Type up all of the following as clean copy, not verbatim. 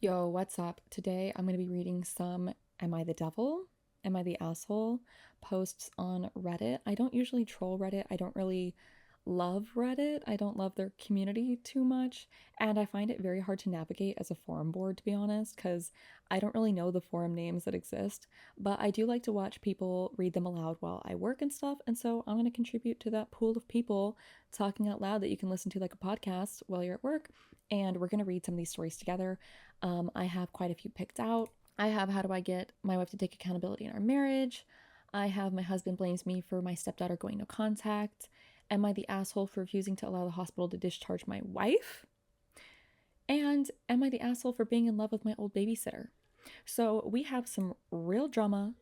Yo, what's up? Today I'm going to be reading some Am I the Devil? Am I the Asshole? Posts on Reddit. I don't usually troll Reddit. I don't really love Reddit. I don't love their community too much. And I find it very hard to navigate as a forum board, to be honest, because I don't really know the forum names that exist. But I do like to watch people read them aloud while I work and stuff. And so I'm going to contribute to that pool of people talking out loud that you can listen to like a podcast while you're at work. And we're going to read some of these stories together. I have quite a few picked out. I have how do I get my wife to take accountability in our marriage? I have my husband blames me for my stepdaughter going no contact. Am I the asshole for refusing to allow the hospital to discharge my wife? And am I the asshole for being in love with my old babysitter? So we have some real drama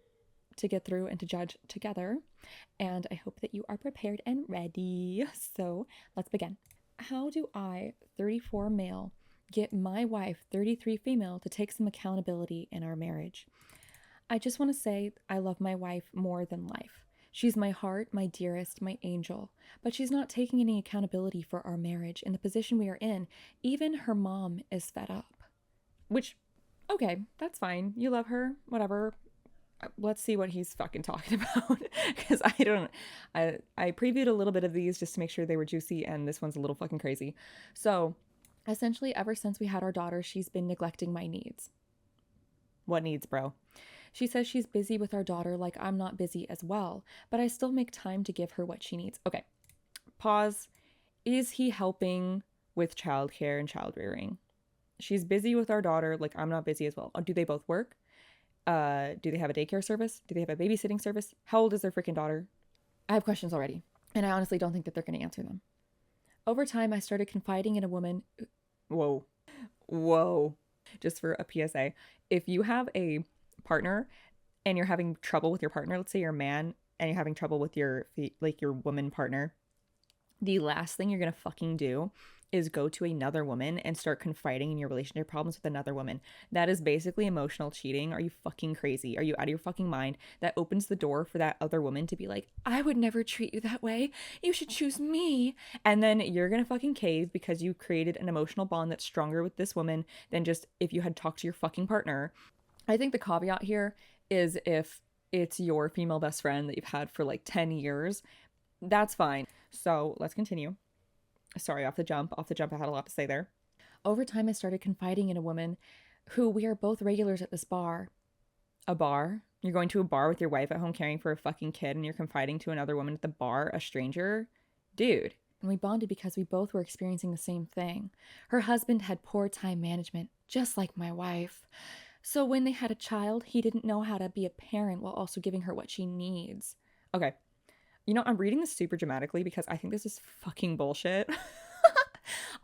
to get through and to judge together. And I hope that you are prepared and ready. So let's begin. How do I, 34 male, get my wife, 33 female, to take some accountability in our marriage? I just want to say I love my wife more than life. She's my heart, my dearest, my angel. But she's not taking any accountability for our marriage and the position we are in. Even her mom is fed up. Which, okay, that's fine. You love her, whatever. Let's see what he's fucking talking about. Because I previewed a little bit of these just to make sure they were juicy, and this one's a little fucking crazy. So, essentially, ever since we had our daughter, she's been neglecting my needs. What needs, bro? She says she's busy with our daughter like I'm not busy as well, but I still make time to give her what she needs. Okay, pause. Is he helping with childcare and child rearing? She's busy with our daughter like I'm not busy as well. Do they both work? Do they have a daycare service? Do they have a babysitting service? How old is their freaking daughter? I have questions already, and I honestly don't think that they're going to answer them. Over time, I started confiding in a woman. Whoa. Whoa. Just for a PSA, if you have a partner and you're having trouble with your partner, let's say you're a man and you're having trouble with your woman partner, the last thing you're gonna fucking do is go to another woman and start confiding in your relationship problems with another woman. That is basically emotional cheating. Are you fucking crazy? Are you out of your fucking mind? That opens the door for that other woman to be like, I would never treat you that way. You should choose me. And then you're gonna fucking cave because you created an emotional bond that's stronger with this woman than just if you had talked to your fucking partner. I think the caveat here is if it's your female best friend that you've had for like 10 years, that's fine. So let's continue. Sorry, off the jump, I had a lot to say there. Over time, I started confiding in a woman who we are both regulars at this bar. A bar? You're going to a bar with your wife at home caring for a fucking kid and you're confiding to another woman at the bar, a stranger? Dude. And we bonded because we both were experiencing the same thing. Her husband had poor time management, just like my wife. So when they had a child, he didn't know how to be a parent while also giving her what she needs. Okay. I'm reading this super dramatically because I think this is fucking bullshit.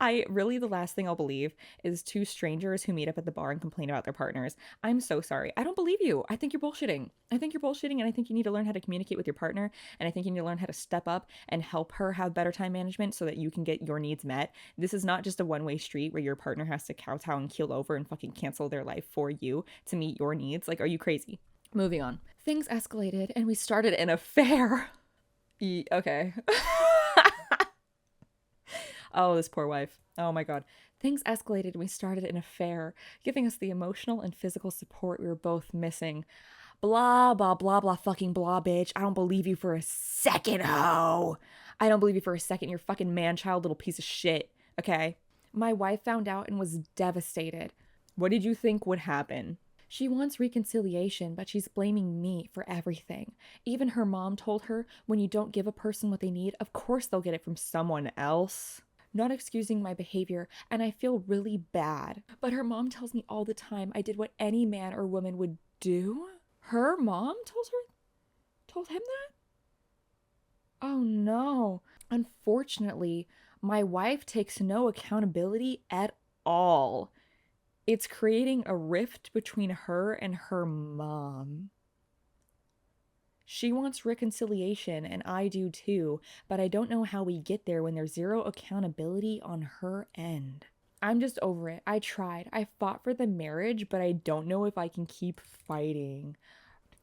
The last thing I'll believe is two strangers who meet up at the bar and complain about their partners. I'm so sorry. I don't believe you. I think you're bullshitting. And I think you need to learn how to communicate with your partner. And I think you need to learn how to step up and help her have better time management so that you can get your needs met. This is not just a one-way street where your partner has to kowtow and keel over and fucking cancel their life for you to meet your needs. Like, are you crazy? Moving on. Things escalated and we started an affair. Okay. Oh, this poor wife. Oh my God. Things escalated and we started an affair, giving us the emotional and physical support we were both missing. Blah, blah, blah, blah, fucking blah, bitch. I don't believe you for a second, ho. I don't believe you for a second. You're fucking man-child little piece of shit. Okay? My wife found out and was devastated. What did you think would happen? She wants reconciliation, but she's blaming me for everything. Even her mom told her, when you don't give a person what they need, of course they'll get it from someone else. Not excusing my behavior, and I feel really bad. But her mom tells me all the time I did what any man or woman would do. Her mom told him that? Oh no. Unfortunately, my wife takes no accountability at all. It's creating a rift between her and her mom. She wants reconciliation, and I do too, but I don't know how we get there when there's zero accountability on her end. I'm just over it. I tried. I fought for the marriage, but I don't know if I can keep fighting.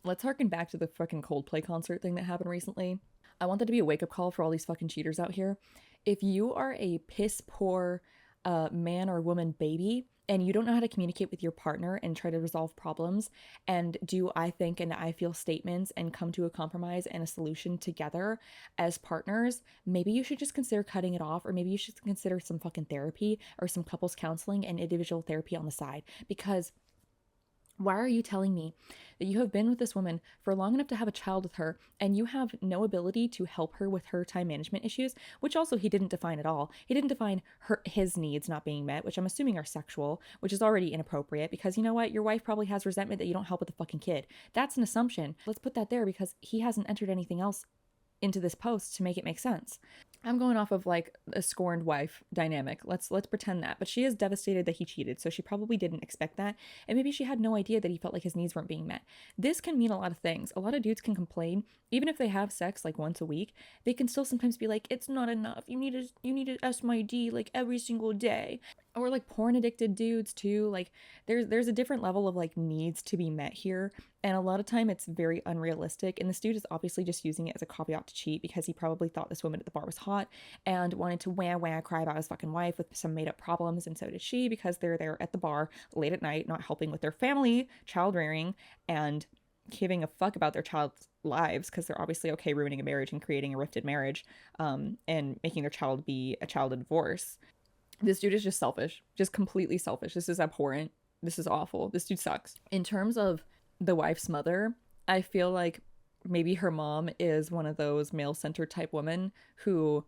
Let's harken back to the fucking Coldplay concert thing that happened recently. I want that to be a wake-up call for all these fucking cheaters out here. If you are a piss poor a man or woman baby and you don't know how to communicate with your partner and try to resolve problems and do I think and I feel statements and come to a compromise and a solution together as partners, maybe you should just consider cutting it off, or maybe you should consider some fucking therapy or some couples counseling and individual therapy on the side. Because why are you telling me that you have been with this woman for long enough to have a child with her and you have no ability to help her with her time management issues, which also he didn't define at all. He didn't define his needs not being met, which I'm assuming are sexual, which is already inappropriate because you know what? Your wife probably has resentment that you don't help with the fucking kid. That's an assumption. Let's put that there because he hasn't entered anything else into this post to make it make sense. I'm going off of like a scorned wife dynamic. Let's pretend that. But she is devastated that he cheated, so she probably didn't expect that. And maybe she had no idea that he felt like his needs weren't being met. This can mean a lot of things. A lot of dudes can complain, even if they have sex like once a week, they can still sometimes be like, it's not enough. You need to S my D like every single day. Or like porn addicted dudes too. Like there's a different level of like needs to be met here. And a lot of time it's very unrealistic. And this dude is obviously just using it as a caveat to cheat because he probably thought this woman at the bar was hot and wanted to cry about his fucking wife with some made up problems. And so did she, because they're there at the bar late at night, not helping with their family, child rearing, and giving a fuck about their child's lives because they're obviously okay ruining a marriage and creating a rifted marriage, and making their child be a child of divorce. This dude is just selfish, just completely selfish. This is abhorrent. This is awful. This dude sucks. In terms of the wife's mother, I feel like maybe her mom is one of those male-centered type women who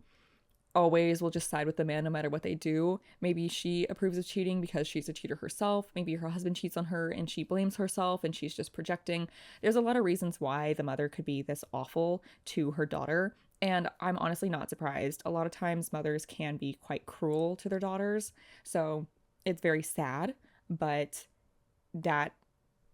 always will just side with the man no matter what they do. Maybe she approves of cheating because she's a cheater herself. Maybe her husband cheats on her and she blames herself and she's just projecting. There's a lot of reasons why the mother could be this awful to her daughter. And I'm honestly not surprised. A lot of times mothers can be quite cruel to their daughters. So it's very sad, but that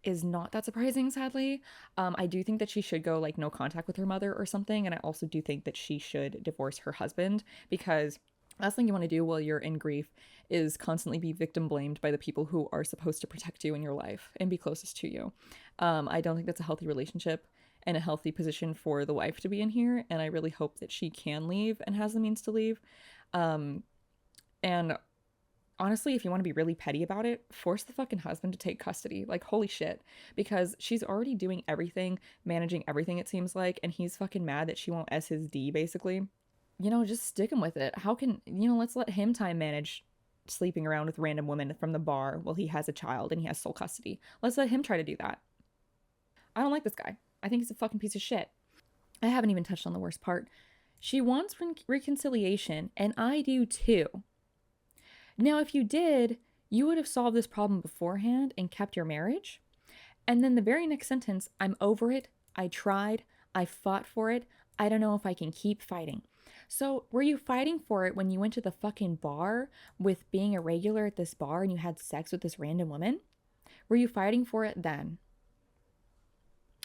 is not that surprising, sadly. I do think that she should go like no contact with her mother or something. And I also do think that she should divorce her husband, because last thing you want to do while you're in grief is constantly be victim blamed by the people who are supposed to protect you in your life and be closest to you. I don't think that's a healthy relationship and a healthy position for the wife to be in here. And I really hope that she can leave and has the means to leave. And honestly, if you want to be really petty about it, force the fucking husband to take custody. Like, holy shit. Because she's already doing everything, managing everything, it seems like, and he's fucking mad that she won't S his D, basically. You know, just stick him with it. How can, let's let him time manage sleeping around with random women from the bar while he has a child and he has sole custody. Let's let him try to do that. I don't like this guy. I think he's a fucking piece of shit. I haven't even touched on the worst part. She wants reconciliation, and I do too. Now, if you did, you would have solved this problem beforehand and kept your marriage. And then the very next sentence, I'm over it. I tried. I fought for it. I don't know if I can keep fighting. So were you fighting for it when you went to the fucking bar with being a regular at this bar and you had sex with this random woman? Were you fighting for it then?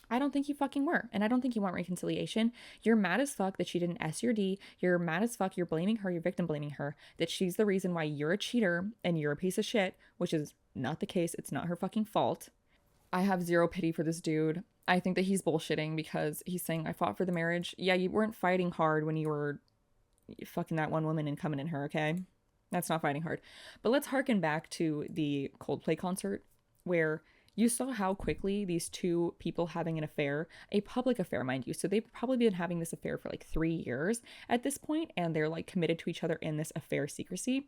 I don't think you fucking were. And I don't think you want reconciliation. You're mad as fuck that she didn't S your D. You're mad as fuck. You're blaming her. You're victim blaming her. That she's the reason why you're a cheater and you're a piece of shit, which is not the case. It's not her fucking fault. I have zero pity for this dude. I think that he's bullshitting because he's saying, I fought for the marriage. Yeah, you weren't fighting hard when you were fucking that one woman and coming in her, okay? That's not fighting hard. But let's harken back to the Coldplay concert where you saw how quickly these two people having an affair, a public affair, mind you. So they've probably been having this affair for like 3 years at this point, and they're like committed to each other in this affair secrecy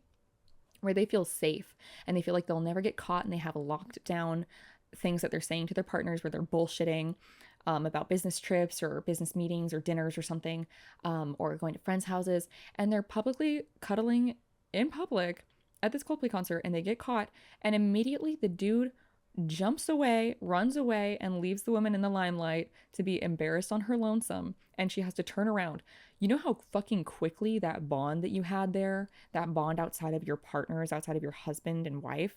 where they feel safe and they feel like they'll never get caught, and they have locked down things that they're saying to their partners where they're bullshitting about business trips or business meetings or dinners or something, or going to friends' houses, and they're publicly cuddling in public at this Coldplay concert, and they get caught, and immediately the dude jumps away, runs away, and leaves the woman in the limelight to be embarrassed on her lonesome, and she has to turn around. You know how fucking quickly that bond that you had there, that bond outside of your partners, outside of your husband and wife,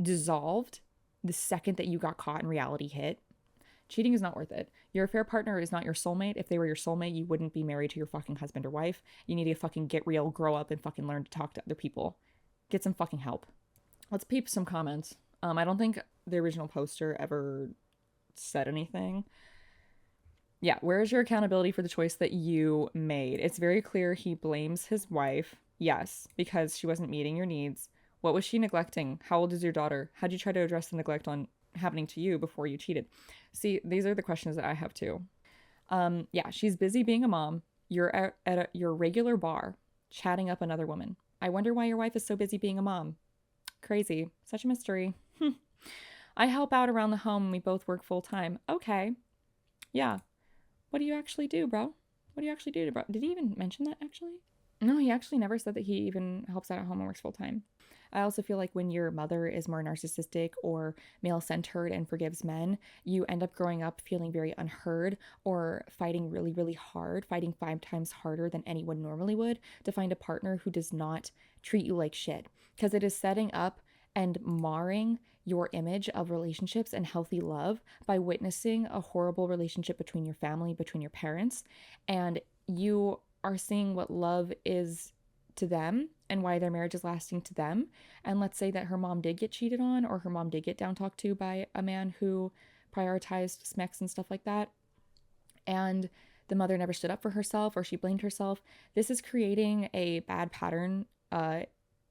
dissolved the second that you got caught and reality hit? Cheating is not worth it. Your affair partner is not your soulmate. If they were your soulmate, you wouldn't be married to your fucking husband or wife. You need to fucking get real, grow up, and fucking learn to talk to other people. Get some fucking help. Let's peep some comments. I don't think the original poster ever said anything. Yeah, where is your accountability for the choice that you made? It's very clear he blames his wife. Yes, because she wasn't meeting your needs. What was she neglecting? How old is your daughter? How'd you try to address the neglect on happening to you before you cheated? See, these are the questions that I have too. Yeah, she's busy being a mom. You're at your regular bar, chatting up another woman. I wonder why your wife is so busy being a mom. Crazy. Such a mystery. I help out around the home and we both work full time. Okay. Yeah. What do you actually do, bro? What do you actually do, bro? Did he even mention that actually? No, he actually never said that he even helps out at home and works full time. I also feel like when your mother is more narcissistic or male centered and forgives men, you end up growing up feeling very unheard or fighting really, really hard, fighting 5 times harder than anyone normally would to find a partner who does not treat you like shit. Because it is setting up and marring your image of relationships and healthy love by witnessing a horrible relationship between your family, between your parents, and you are seeing what love is to them and why their marriage is lasting to them. And let's say that her mom did get cheated on or her mom did get down talked to by a man who prioritized smex and stuff like that. And the mother never stood up for herself or she blamed herself. This is creating a bad pattern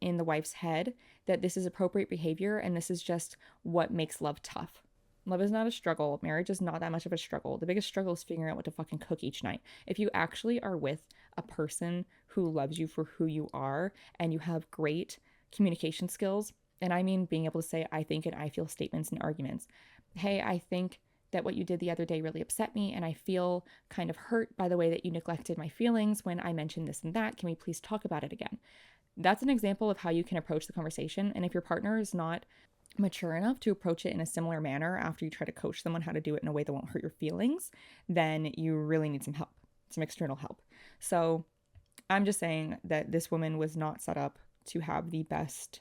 in the wife's head that this is appropriate behavior and this is just what makes love tough. Love is not a struggle. Marriage is not that much of a struggle. The biggest struggle is figuring out what to fucking cook each night. If you actually are with a person who loves you for who you are and you have great communication skills, and I mean being able to say I think and I feel statements in arguments. Hey, I think that what you did the other day really upset me and I feel kind of hurt by the way that you neglected my feelings when I mentioned this and that. Can we please talk about it again? That's an example of how you can approach the conversation. And if your partner is not mature enough to approach it in a similar manner after you try to coach them on how to do it in a way that won't hurt your feelings, then you really need some help, some external help. So I'm just saying that this woman was not set up to have the best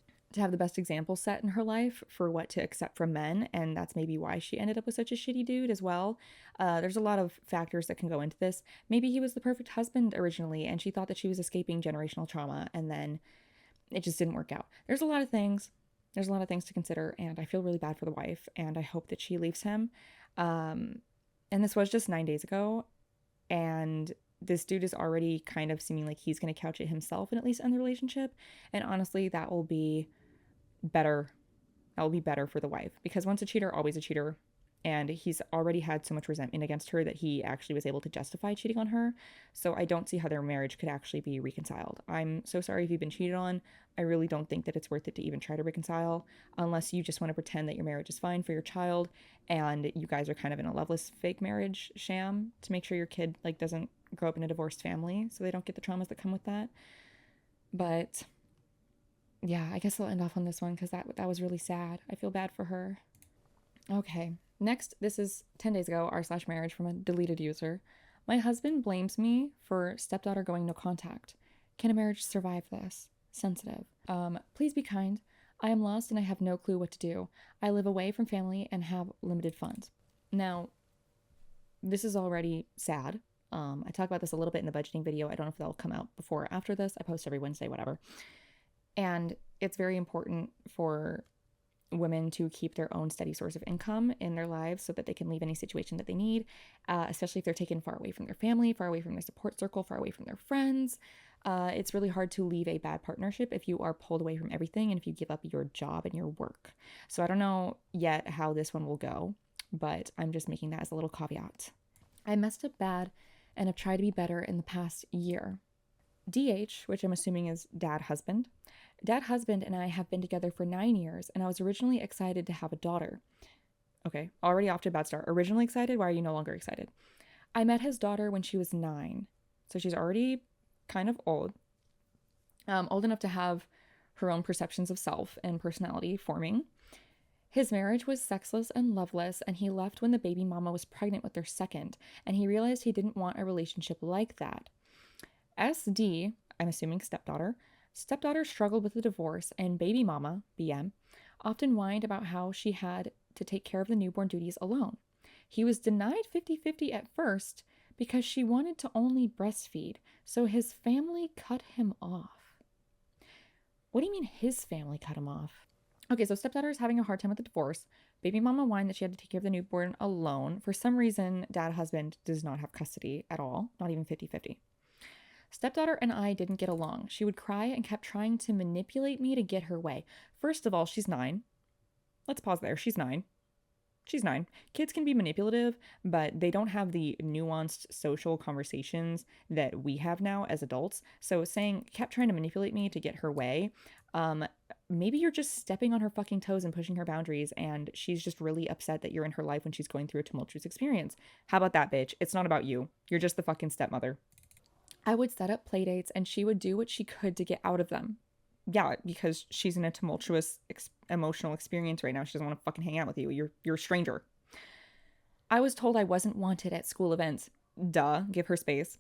example set in her life for what to accept from men, and that's maybe why she ended up with such a shitty dude as well. There's a lot of factors that can go into this. Maybe he was the perfect husband originally and she thought that she was escaping generational trauma and then it just didn't work out. There's a lot of things to consider, and I feel really bad for the wife, and I hope that she leaves him. And this was just 9 days ago, and this dude is already kind of seeming like he's going to couch it himself and at least end the relationship. And honestly, that will be better. That will be better for the wife, because once a cheater, always a cheater. And he's already had so much resentment against her that he actually was able to justify cheating on her. So I don't see how their marriage could actually be reconciled. I'm so sorry if you've been cheated on. I really don't think that it's worth it to even try to reconcile unless you just want to pretend that your marriage is fine for your child and you guys are kind of in a loveless fake marriage sham to make sure your kid like doesn't grow up in a divorced family so they don't get the traumas that come with that. But yeah, I guess I'll end off on this one because that was really sad. I feel bad for her. Okay. Next, this is 10 days ago, r/marriage from a deleted user. My husband blames me for stepdaughter going no contact. Can a marriage survive this? Sensitive. Please be kind. I am lost and I have no clue what to do. I live away from family and have limited funds. Now, this is already sad. I talk about this a little bit in the budgeting video. I don't know if that'll come out before or after this. I post every Wednesday, whatever. And it's very important for women to keep their own steady source of income in their lives so that they can leave any situation that they need, especially if they're taken far away from their family, far away from their support circle, far away from their friends. It's really hard to leave a bad partnership if you are pulled away from everything and if you give up your job and your work. So I don't know yet how this one will go, but I'm just making that as a little caveat. I messed up bad and have tried to be better in the past year. DH, which I'm assuming is dad husband and I have been together for 9 years, and I was originally excited to have a daughter. Okay, already off to a bad start. Originally excited? Why are you no longer excited? I met his daughter when she was 9, so she's already kind of old. Old enough to have her own perceptions of self and personality forming. His marriage was sexless and loveless, and he left when the baby mama was pregnant with their second, and he realized he didn't want a relationship like that. SD, I'm assuming stepdaughter struggled with the divorce, and baby mama, BM, often whined about how she had to take care of the newborn duties alone. He was denied 50-50 at first because she wanted to only breastfeed, so his family cut him off. What do you mean his family cut him off? Okay, so stepdaughter is having a hard time with the divorce. Baby mama whined that she had to take care of the newborn alone. For some reason, dad husband does not have custody at all, not even 50-50. Stepdaughter and I didn't get along. She would cry and kept trying to manipulate me to get her way. First of all, she's 9. Let's pause there. She's 9. She's 9. Kids can be manipulative, but they don't have the nuanced social conversations that we have now as adults. So saying kept trying to manipulate me to get her way, um, maybe you're just stepping on her fucking toes and pushing her boundaries, and she's just really upset that you're in her life when she's going through a tumultuous experience. How about that, bitch? It's not about you. You're just the fucking stepmother. I would set up play dates and she would do what she could to get out of them. Yeah, because she's in a tumultuous emotional experience right now. She doesn't want to fucking hang out with you. You're a stranger. I was told I wasn't wanted at school events. Duh, give her space.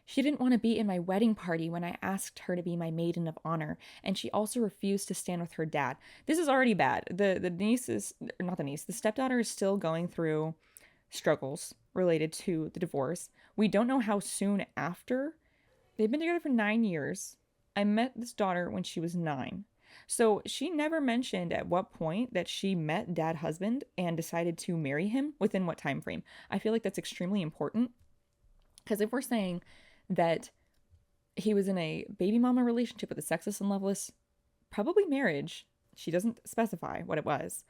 She didn't want to be in my wedding party when I asked her to be my maiden of honor, and she also refused to stand with her dad. This is already bad. The niece is not the niece. The stepdaughter is still going through struggles related to the divorce. We don't know how soon after. They've been together for 9 years. I met this daughter when she was 9. So she never mentioned at what point that she met dad husband and decided to marry him within what time frame. I feel like that's extremely important because if we're saying that he was in a baby mama relationship with a sexist and loveless, probably marriage, she doesn't specify what it was,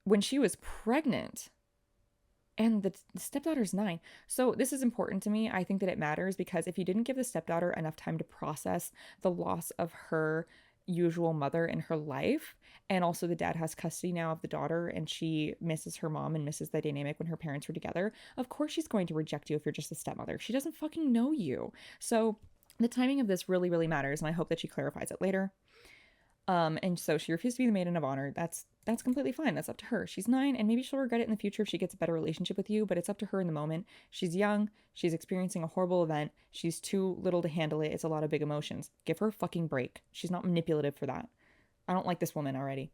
when she was pregnant, and the stepdaughter's 9. So this is important to me. I think that it matters because if you didn't give the stepdaughter enough time to process the loss of her usual mother in her life, and also the dad has custody now of the daughter and she misses her mom and misses the dynamic when her parents were together, of course she's going to reject you if you're just a stepmother. She doesn't fucking know you. So the timing of this really, really matters, and I hope that she clarifies it later. And so she refused to be the maiden of honor. That's completely fine. That's up to her. She's 9, and maybe she'll regret it in the future if she gets a better relationship with you, but it's up to her in the moment. She's young. She's experiencing a horrible event. She's too little to handle it. It's a lot of big emotions. Give her a fucking break. She's not manipulative for that. I don't like this woman already.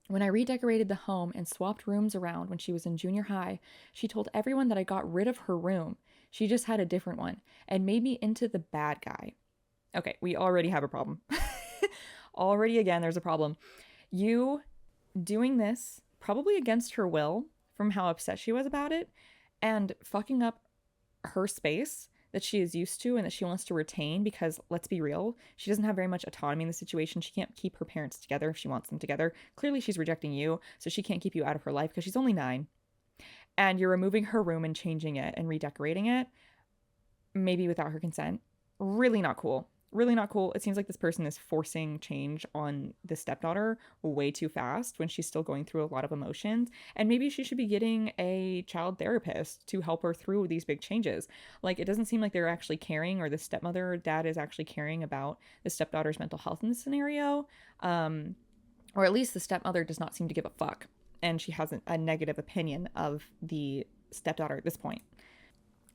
When I redecorated the home and swapped rooms around when she was in junior high, she told everyone that I got rid of her room. She just had a different one and made me into the bad guy. Okay, we already have a problem. Already, again, there's a problem. You doing this, probably against her will, from how upset she was about it, and fucking up her space that she is used to and that she wants to retain because, let's be real, she doesn't have very much autonomy in the situation. She can't keep her parents together if she wants them together. Clearly, she's rejecting you, so she can't keep you out of her life because she's only 9. And you're removing her room and changing it and redecorating it, maybe without her consent. Really not cool. Really not cool. It seems like this person is forcing change on the stepdaughter way too fast when she's still going through a lot of emotions. And maybe she should be getting a child therapist to help her through these big changes. Like, it doesn't seem like they're actually caring, or the stepmother or dad is actually caring about the stepdaughter's mental health in this scenario. Or at least the stepmother does not seem to give a fuck. And she has a negative opinion of the stepdaughter at this point.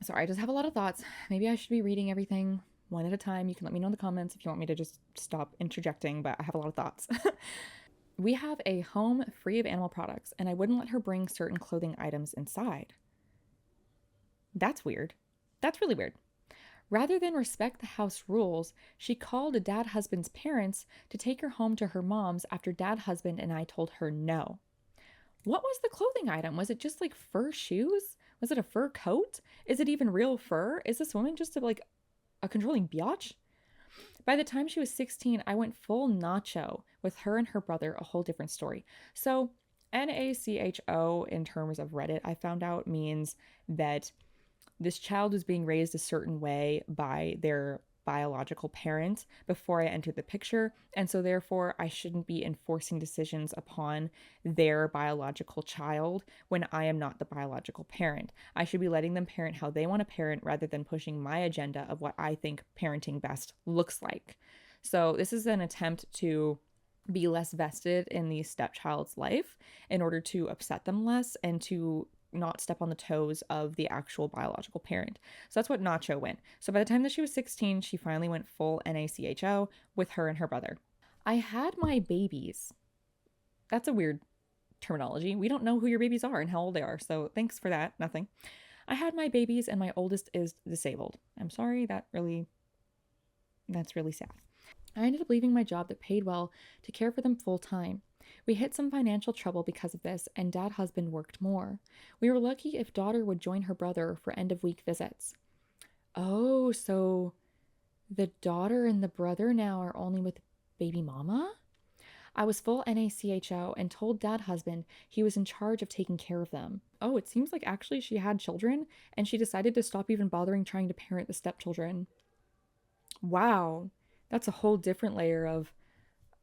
Sorry, I just have a lot of thoughts. Maybe I should be reading everything one at a time. You can let me know in the comments if you want me to just stop interjecting, but I have a lot of thoughts. We have a home free of animal products, and I wouldn't let her bring certain clothing items inside. That's weird. That's really weird. Rather than respect the house rules, she called a dad husband's parents to take her home to her mom's after dad husband and I told her no. What was the clothing item? Was it just like fur shoes? Was it a fur coat? Is it even real fur? Is this woman just a controlling biatch? By the time she was 16, I went full nacho with her and her brother, a whole different story. So NACHO in terms of Reddit, I found out means that this child was being raised a certain way by their biological parent before I entered the picture, and so therefore I shouldn't be enforcing decisions upon their biological child when I am not the biological parent. I should be letting them parent how they want to parent rather than pushing my agenda of what I think parenting best looks like. So this is an attempt to be less vested in the stepchild's life in order to upset them less and to not step on the toes of the actual biological parent. So that's what Nacho went. So by the time that she was 16, she finally went full NACHO with her and her brother. I had my babies. That's a weird terminology. We don't know who your babies are and how old they are. So thanks for that. Nothing. I had my babies and my oldest is disabled. I'm sorry. That's really sad. I ended up leaving my job that paid well to care for them full time. We hit some financial trouble because of this, and dad husband worked more. We were lucky if daughter would join her brother for end of week visits. Oh, so The daughter and the brother now are only with baby mama? I was full NACHO and told dad husband he was in charge of taking care of them. Oh, it seems like actually she had children and she decided to stop even bothering trying to parent the stepchildren. Wow. That's a whole different layer of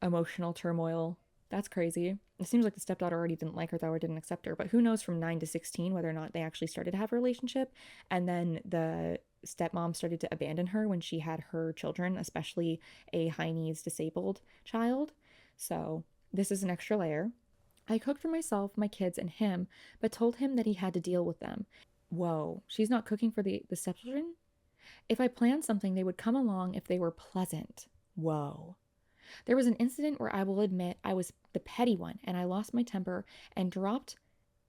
emotional turmoil. That's crazy. It seems like the stepdaughter already didn't like her though or didn't accept her, but who knows from 9 to 16 whether or not they actually started to have a relationship. And then the stepmom started to abandon her when she had her children, especially a high needs disabled child. So this is an extra layer. I cooked for myself, my kids, and him, but told him that he had to deal with them. Whoa, she's not cooking for the stepchildren? If I planned something, they would come along if they were pleasant. Whoa. There was an incident where I will admit I was the petty one and I lost my temper and dropped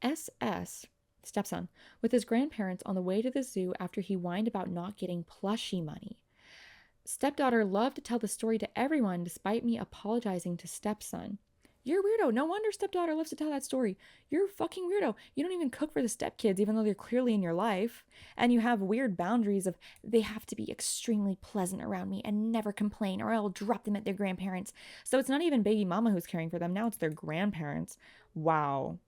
SS, stepson, with his grandparents on the way to the zoo after he whined about not getting plushie money. Stepdaughter loved to tell the story to everyone despite me apologizing to stepson. You're a weirdo. No wonder stepdaughter loves to tell that story. You're a fucking weirdo. You don't even cook for the stepkids, even though they're clearly in your life. And you have weird boundaries of they have to be extremely pleasant around me and never complain, or I'll drop them at their grandparents. So it's not even baby mama who's caring for them. Now it's their grandparents. Wow.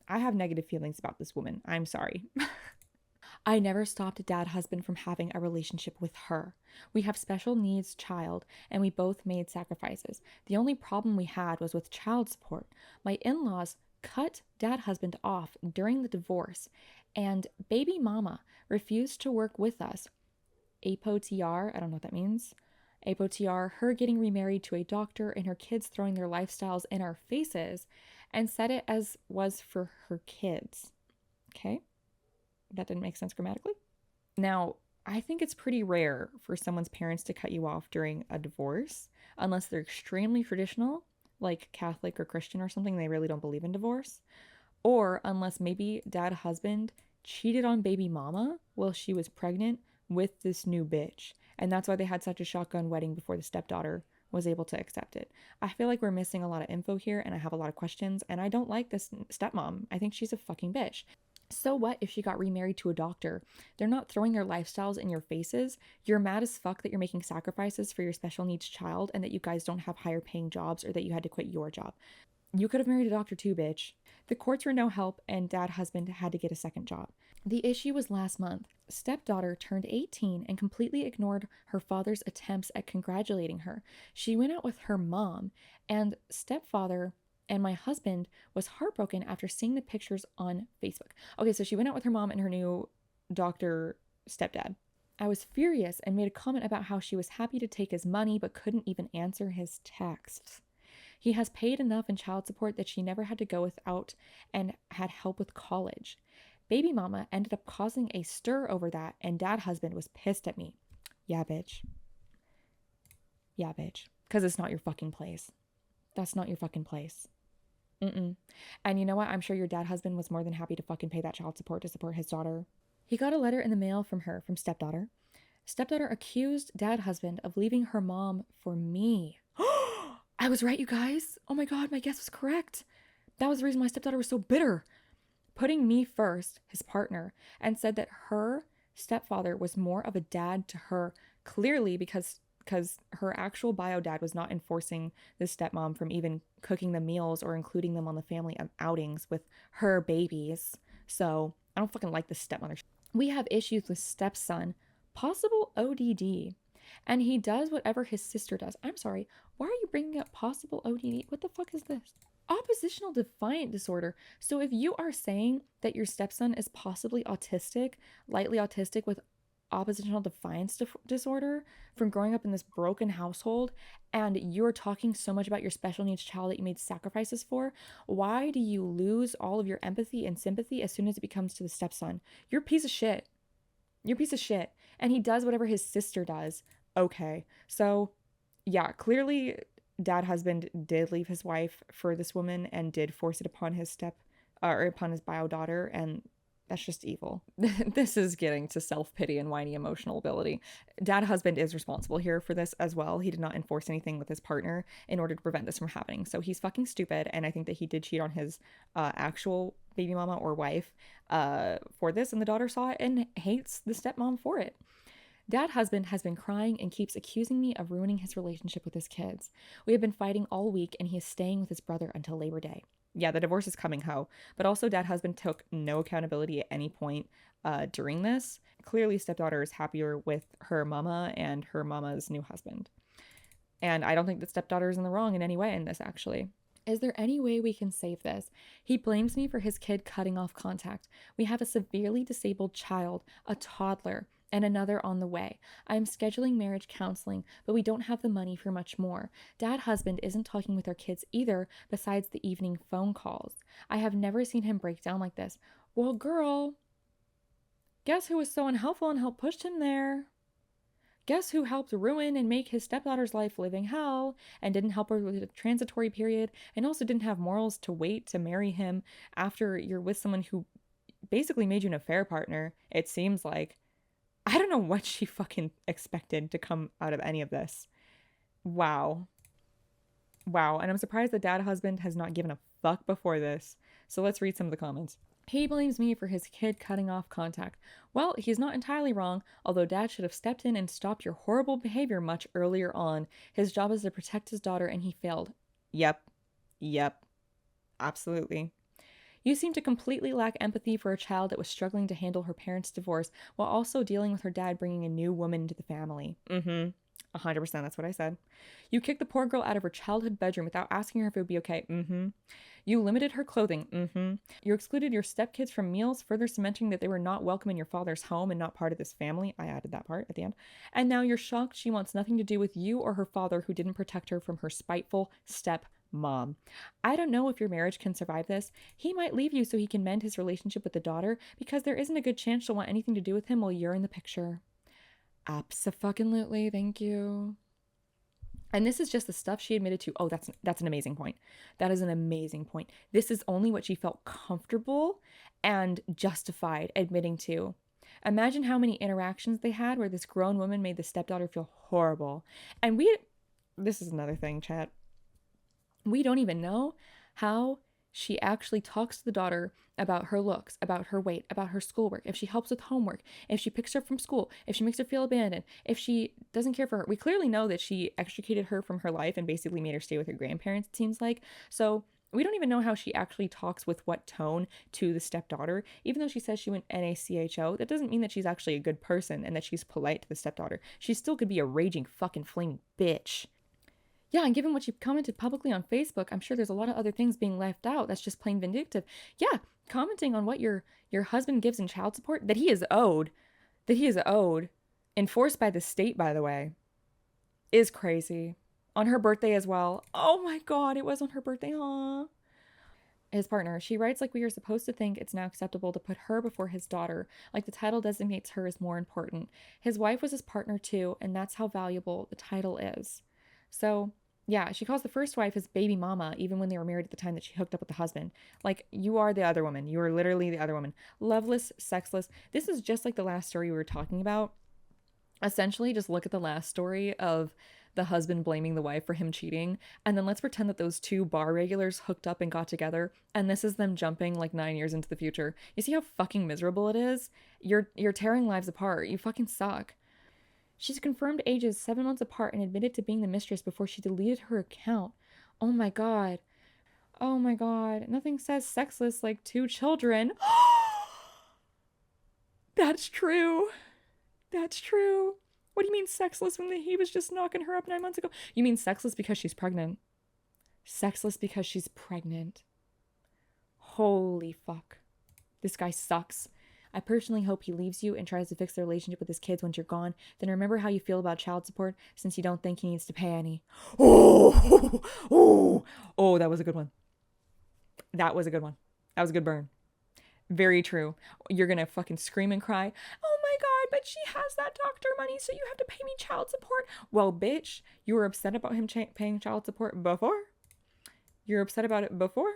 I have negative feelings about this woman. I'm sorry. I never stopped dad husband from having a relationship with her. We have special needs child and we both made sacrifices. The only problem we had was with child support. My in-laws cut dad husband off during the divorce and baby mama refused to work with us. APOTR, I don't know what that means. APOTR, her getting remarried to a doctor and her kids throwing their lifestyles in our faces and said it as was for her kids. Okay? That didn't make sense grammatically. Now, I think it's pretty rare for someone's parents to cut you off during a divorce, unless they're extremely traditional, like Catholic or Christian or something, they really don't believe in divorce, or unless maybe dad husband cheated on baby mama while she was pregnant with this new bitch. And that's why they had such a shotgun wedding before the stepdaughter was able to accept it. I feel like we're missing a lot of info here and I have a lot of questions and I don't like this stepmom. I think she's a fucking bitch. So what if she got remarried to a doctor? They're not throwing their lifestyles in your faces. You're mad as fuck that you're making sacrifices for your special needs child and that you guys don't have higher paying jobs or that you had to quit your job. You could have married a doctor too, bitch. The courts were no help and dad husband had to get a second job. The issue was last month. Stepdaughter turned 18 and completely ignored her father's attempts at congratulating her. She went out with her mom and stepfather and my husband was heartbroken after seeing the pictures on Facebook. Okay, so she went out with her mom and her new doctor stepdad. I was furious and made a comment about how she was happy to take his money but couldn't even answer his texts. He has paid enough in child support that she never had to go without and had help with college. Baby mama ended up causing a stir over that and dad husband was pissed at me. Yeah, bitch. Yeah, bitch. Because it's not your fucking place. That's not your fucking place. Mm-mm. And you know what? I'm sure your dad husband was more than happy to fucking pay that child support to support his daughter. He got a letter in the mail from her, from stepdaughter. Stepdaughter accused dad husband of leaving her mom for me. I was right, you guys. Oh my God, my guess was correct. That was the reason my stepdaughter was so bitter. Putting me first, his partner, and said that her stepfather was more of a dad to her, clearly because her actual bio dad was not enforcing the stepmom from even cooking the meals or including them on the family outings with her babies. So I don't fucking like this stepmother. We have issues with stepson, possible ODD, and he does whatever his sister does. I'm sorry, why are you bringing up possible ODD? What the fuck is this? Oppositional defiant disorder. So if you are saying that your stepson is possibly autistic, lightly autistic with oppositional defiance disorder from growing up in this broken household, and you're talking so much about your special needs child that you made sacrifices for, why do you lose all of your empathy and sympathy as soon as it becomes to the stepson? You're a piece of shit. You're a piece of shit. And he does whatever his sister does. Okay. So, yeah, clearly dad husband did leave his wife for this woman and did force it upon his or upon his bio daughter, and that's just evil. This is getting to self-pity and whiny emotional ability. Dad husband is responsible here for this as well. He did not enforce anything with his partner in order to prevent this from happening. So he's fucking stupid. And I think that he did cheat on his actual baby mama or wife for this. And the daughter saw it and hates the stepmom for it. Dad husband has been crying and keeps accusing me of ruining his relationship with his kids. We have been fighting all week and he is staying with his brother until Labor Day. Yeah, the divorce is coming, ho. But also, dad husband took no accountability at any point during this. Clearly, stepdaughter is happier with her mama and her mama's new husband. And I don't think that stepdaughter is in the wrong in any way in this, actually. Is there any way we can save this? He blames me for his kid cutting off contact. We have a severely disabled child, a toddler, and another on the way. I am scheduling marriage counseling, but we don't have the money for much more. Dad husband isn't talking with our kids either, besides the evening phone calls. I have never seen him break down like this. Well, girl, guess who was so unhelpful and helped push him there? Guess who helped ruin and make his stepdaughter's life living hell and didn't help her with a transitory period and also didn't have morals to wait to marry him after you're with someone who basically made you an affair partner, it seems like. I don't know what she fucking expected to come out of any of this. Wow. Wow. And I'm surprised the dad husband has not given a fuck before this. So let's read some of the comments. He blames me for his kid cutting off contact. Well, he's not entirely wrong, although dad should have stepped in and stopped your horrible behavior much earlier on. His job is to protect his daughter and he failed. Yep. Absolutely. You seem to completely lack empathy for a child that was struggling to handle her parents' divorce while also dealing with her dad bringing a new woman into the family. 100%, that's what I said. You kicked the poor girl out of her childhood bedroom without asking her if it would be okay. You limited her clothing. You excluded your stepkids from meals, further cementing that they were not welcome in your father's home and not part of this family. I added that part at the end. And now you're shocked she wants nothing to do with you or her father who didn't protect her from her spiteful step-mom. I don't know if your marriage can survive this. He might leave you so he can mend his relationship with the daughter because there isn't a good chance she'll want anything to do with him while you're in the picture. Abso-fucking-lutely, thank you. And this is just the stuff she admitted to. Oh, that's an amazing point. That is an amazing point. This is only what she felt comfortable and justified admitting to. Imagine how many interactions they had where this grown woman made the stepdaughter feel horrible. And this is another thing, chat. We don't even know how she actually talks to the daughter about her looks, about her weight, about her schoolwork, if she helps with homework, if she picks her up from school, if she makes her feel abandoned, if she doesn't care for her. We clearly know that she extricated her from her life and basically made her stay with her grandparents, it seems like. So we don't even know how she actually talks with what tone to the stepdaughter. Even though she says she went NaCHO, that doesn't mean that she's actually a good person and that she's polite to the stepdaughter. She still could be a raging fucking flaming bitch. Yeah, and given what she commented publicly on Facebook, I'm sure there's a lot of other things being left out that's just plain vindictive. Yeah, commenting on what your husband gives in child support that he is owed, enforced by the state, by the way, is crazy. On her birthday as well. Oh my god, it was on her birthday, huh? His partner, she writes like we are supposed to think it's now acceptable to put her before his daughter, like the title designates her as more important. His wife was his partner too, and that's how valuable the title is. So, yeah, she calls the first wife his baby mama, even when they were married at the time that she hooked up with the husband. Like, you are the other woman. You are literally the other woman. Loveless, sexless. This is just like the last story we were talking about. Essentially, just look at the last story of the husband blaming the wife for him cheating, and then let's pretend that those two bar regulars hooked up and got together, and this is them jumping like 9 years into the future. You see how fucking miserable it is? You're tearing lives apart. You fucking suck. She's confirmed ages 7 months apart and admitted to being the mistress before she deleted her account. Oh my god. Oh my god. Nothing says sexless like 2 children. That's true. That's true. What do you mean sexless when he was just knocking her up 9 months ago? You mean sexless because she's pregnant. Sexless because she's pregnant. Holy fuck. This guy sucks. I personally hope he leaves you and tries to fix the relationship with his kids once you're gone. Then remember how you feel about child support since you don't think he needs to pay any. Oh, that was a good one. That was a good one. That was a good burn. Very true. You're going to fucking scream and cry. Oh my god, but she has that doctor money, so you have to pay me child support. Well, bitch, you were upset about him paying child support before? You're upset about it before?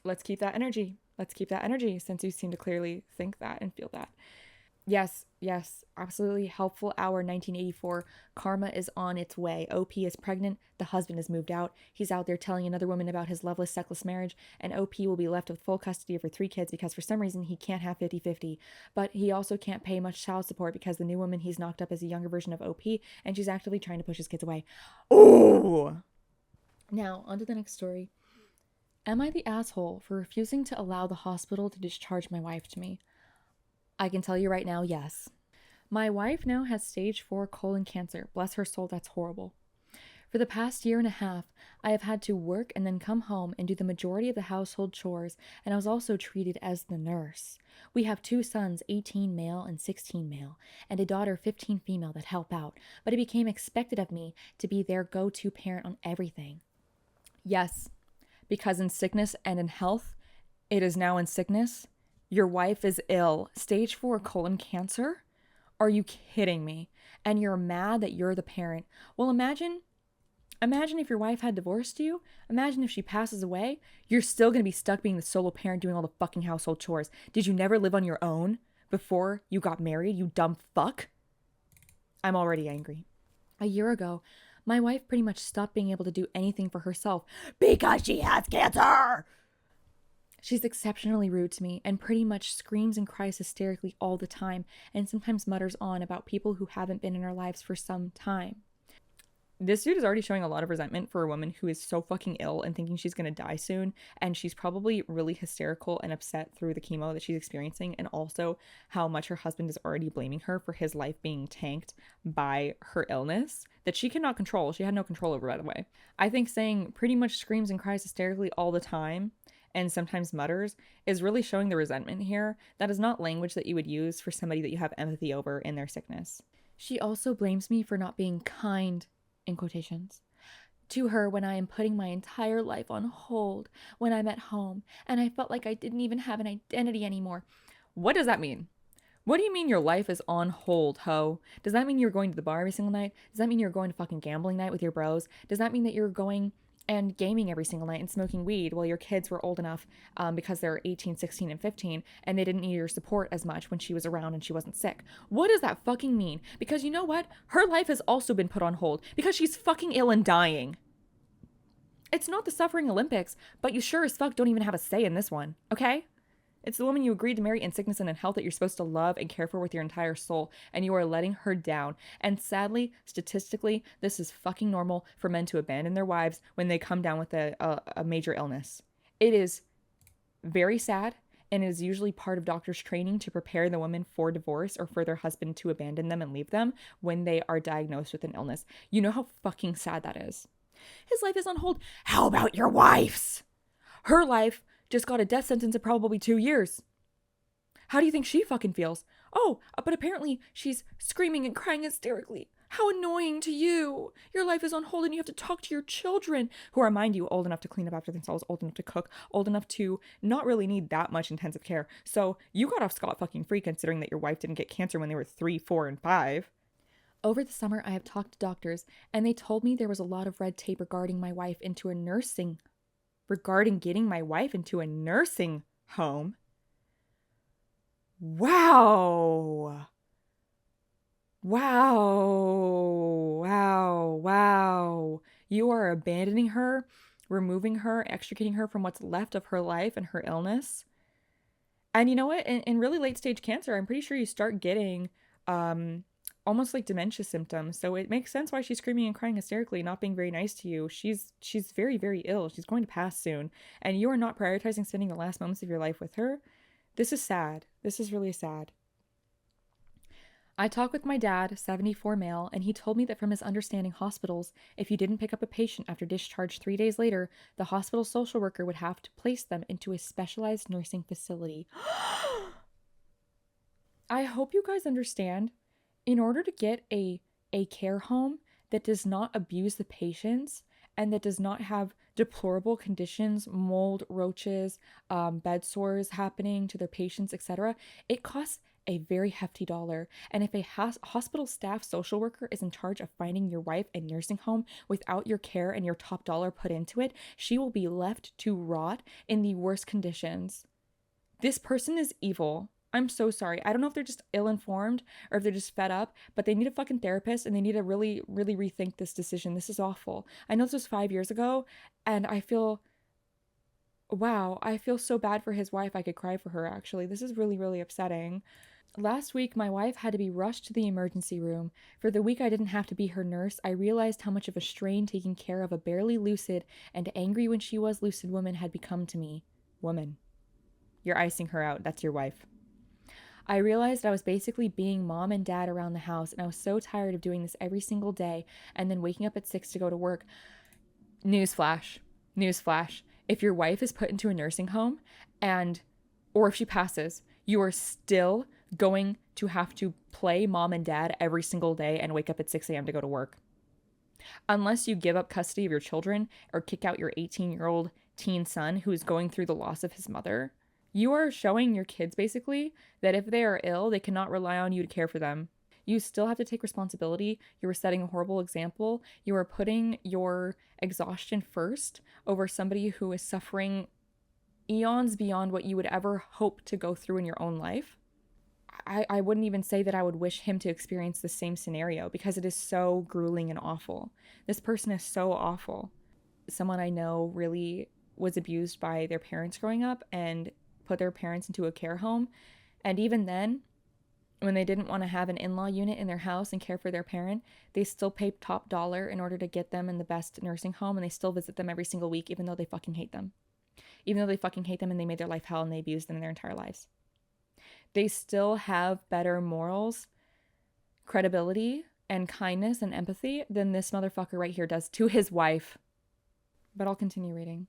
Let's keep that energy. Let's keep that energy since you seem to clearly think that and feel that. Yes, absolutely. Helpful hour 1984. Karma is on its way. OP is pregnant. The husband has moved out. He's out there telling another woman about his loveless, sexless marriage. And OP will be left with full custody of her 3 kids because for some reason he can't have 50-50. But he also can't pay much child support because the new woman he's knocked up is a younger version of OP and she's actively trying to push his kids away. Oh! Now, on to the next story. Am I the asshole for refusing to allow the hospital to discharge my wife to me? I can tell you right now, yes. My wife now has stage 4 colon cancer. Bless her soul, that's horrible. For the past year and a half, I have had to work and then come home and do the majority of the household chores, and I was also treated as the nurse. We have 2 sons, 18 male and 16 male, and a daughter, 15 female, that help out, but it became expected of me to be their go-to parent on everything. Yes, because in sickness and in health, it is now in sickness. Your wife is ill. Stage 4 colon cancer? Are you kidding me? And you're mad that you're the parent. Well, imagine if your wife had divorced you. Imagine if she passes away. You're still going to be stuck being the solo parent doing all the fucking household chores. Did you never live on your own before you got married, you dumb fuck? I'm already angry. A year ago, my wife pretty much stopped being able to do anything for herself because she has cancer. She's exceptionally rude to me and pretty much screams and cries hysterically all the time and sometimes mutters on about people who haven't been in our lives for some time. This dude is already showing a lot of resentment for a woman who is so fucking ill and thinking she's going to die soon. And she's probably really hysterical and upset through the chemo that she's experiencing. And also how much her husband is already blaming her for his life being tanked by her illness that she cannot control. She had no control over, by the way. I think saying pretty much screams and cries hysterically all the time and sometimes mutters is really showing the resentment here. That is not language that you would use for somebody that you have empathy over in their sickness. She also blames me for not being kind, in quotations, to her when I am putting my entire life on hold when I'm at home and I felt like I didn't even have an identity anymore. What does that mean? What do you mean your life is on hold, ho? Does that mean you're going to the bar every single night? Does that mean you're going to fucking gambling night with your bros? Does that mean that you're going and gaming every single night and smoking weed while your kids were old enough because they're 18, 16, and 15 and they didn't need your support as much when she was around and she wasn't sick? What does that fucking mean? Because you know what? Her life has also been put on hold because she's fucking ill and dying. It's not the suffering Olympics, but you sure as fuck don't even have a say in this one, okay? It's the woman you agreed to marry in sickness and in health that you're supposed to love and care for with your entire soul, and you are letting her down. And sadly, statistically, this is fucking normal for men to abandon their wives when they come down with a major illness. It is very sad, and it is usually part of doctors' training to prepare the woman for divorce or for their husband to abandon them and leave them when they are diagnosed with an illness. You know how fucking sad that is. His life is on hold. How about your wife's? Her life just got a death sentence of probably 2 years. How do you think she fucking feels? Oh, but apparently she's screaming and crying hysterically. How annoying to you. Your life is on hold and you have to talk to your children, who are, mind you, old enough to clean up after themselves, old enough to cook, old enough to not really need that much intensive care. So you got off scot-fucking-free considering that your wife didn't get cancer when they were 3, 4, and 5. Over the summer, I have talked to doctors, and they told me there was a lot of red tape regarding getting my wife into a nursing home. Wow. You are abandoning her, removing her, extricating her from what's left of her life and her illness. And you know what? In really late stage cancer, I'm pretty sure you start getting almost like dementia symptoms. So it makes sense why she's screaming and crying hysterically, not being very nice to you. She's very, very ill. She's going to pass soon. And you are not prioritizing spending the last moments of your life with her. This is sad. This is really sad. I talked with my dad, 74 male, and he told me that from his understanding, hospitals, if you didn't pick up a patient after discharge 3 days later, the hospital social worker would have to place them into a specialized nursing facility. I hope you guys understand. In order to get a care home that does not abuse the patients and that does not have deplorable conditions, mold, roaches, bed sores happening to their patients, etc., it costs a very hefty dollar. And if a hospital staff social worker is in charge of finding your wife a nursing home without your care and your top dollar put into it, she will be left to rot in the worst conditions. This person is evil. I'm so sorry. I don't know if they're just ill-informed or if they're just fed up, but they need a fucking therapist and they need to really, really rethink this decision. This is awful. I know this was 5 years ago, and wow, I feel so bad for his wife. I could cry for her, actually. This is really, really upsetting. Last week, my wife had to be rushed to the emergency room. For the week I didn't have to be her nurse, I realized how much of a strain taking care of a barely lucid and angry when she was lucid woman had become to me. Woman. You're icing her out. That's your wife. I realized I was basically being mom and dad around the house, and I was so tired of doing this every single day and then waking up at 6 to go to work. Newsflash. Newsflash. If your wife is put into a nursing home or if she passes, you are still going to have to play mom and dad every single day and wake up at 6 a.m. to go to work. Unless you give up custody of your children or kick out your 18-year-old teen son who is going through the loss of his mother, you are showing your kids basically that if they are ill, they cannot rely on you to care for them. You still have to take responsibility. You are setting a horrible example. You are putting your exhaustion first over somebody who is suffering eons beyond what you would ever hope to go through in your own life. I wouldn't even say that I would wish him to experience the same scenario because it is so grueling and awful. This person is so awful. Someone I know really was abused by their parents growing up and put their parents into a care home. And even then, when they didn't want to have an in-law unit in their house and care for their parent, they still pay top dollar in order to get them in the best nursing home, and they still visit them every single week, even though they fucking hate them. Even though they fucking hate them and they made their life hell and they abused them in their entire lives. They still have better morals, credibility, and kindness and empathy than this motherfucker right here does to his wife. But I'll continue reading.